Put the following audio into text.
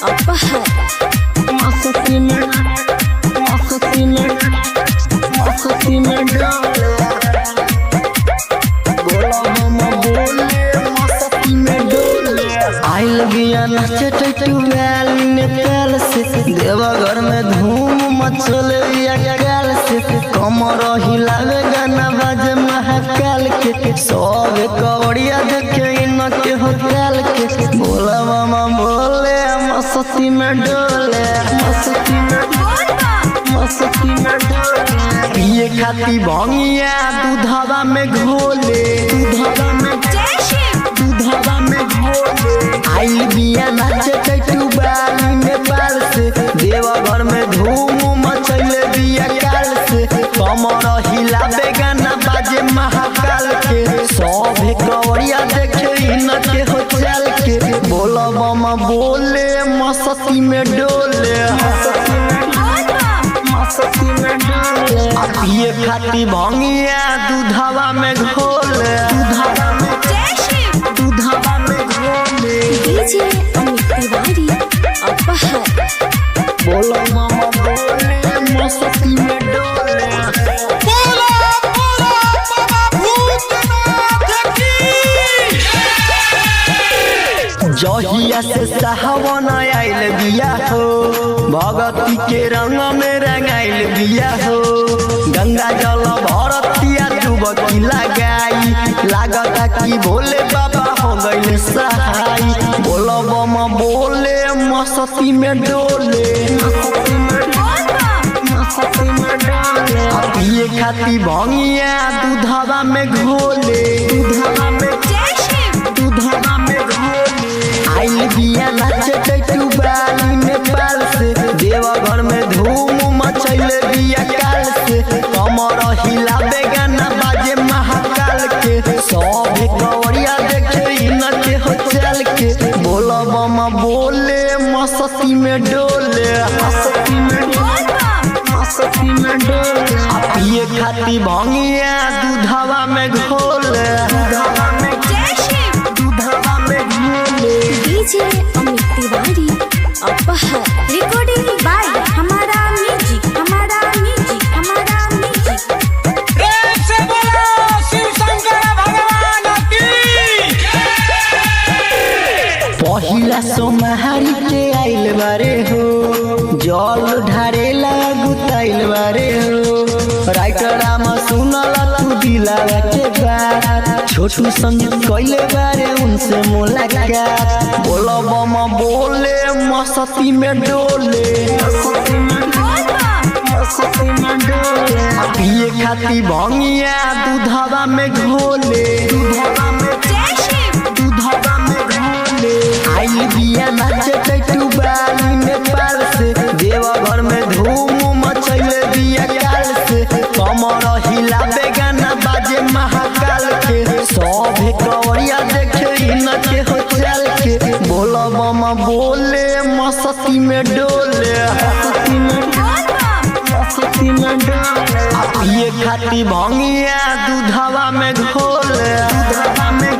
अपहर मस्ती में डोले बोला मामा बोले मस्ती में डोले आइल गया नाचे टुवेल नेपाल से देवघर में धूम मचले काल से कमर हिलावे गाना बाजे महाकाल के सब कवड़िया देखे इनके होटल के बोला मामा बोले मस्ती में डोले मस्ती में डोले पिए खाती भंगिया दूधवा में घोले दूधवा में घोले आइल बिया नाचे टुबाली नेपाल से देवघर में धूम मचले बिया काल से कमर हिलावे गाना बाजे महाकाल के सब कवड़िया देखे इनके हो चल के बोला मामा बोले मस्ती में डोले पिए खाती भंगिया दूधवा में घोले दूधवा में घोले डीजे अमित तिवारी अपहर बोलो मामा बोले मस्ती में डोले जहिया से सावन आइल बिया हो भगती के रंग में रंगाइल बिया हो गंगा जल भरतिया डुबकी लगाई लागता कि भोले बाबा हो गइल सहाय बोलो बम बोले मस्ती में डोले पिए खाती भंगिया दूधवा में घोले दूधवा में घोले आइल बिया नाचे टुबाली नेपाल से देवघर में धूम मचले बिया काल से कमर हिलावे गाना बाजे महाकाल के सब कवड़िया देखे इनके हो चल के बोला मामा बोले मस्ती में डोले पिए खाती भंगिया दूधवा में घोले दूधवा में घोले DJ Amit Tiwari Aphar recording by हमारा म्यूजिक प्रेम से बोलो शिव शंकर भगवान की पहिला सोमहारी के आइल बारे हो जल ढारेला गुताइल बारे हो राइटरा में सुनला तू दिलावा के बात छोटू संगीत कइले बारे उनसे मुलाकात बोलो बम बोले मस्ती में डोले पिए खाती भंगिया दूधवा में घोले दूधवा में घोले आइल बिया नाचे टुबाली नेपाल से देवघर में धूम मचले बिया काल से कमर हिलावे गाना बाजे महाकाल के सब कवड़िया देखे इनके हो चल के बोला मामा बोले मस्ती में डोले पिए खाती भंगिया दूधवा में घोले दूधवा में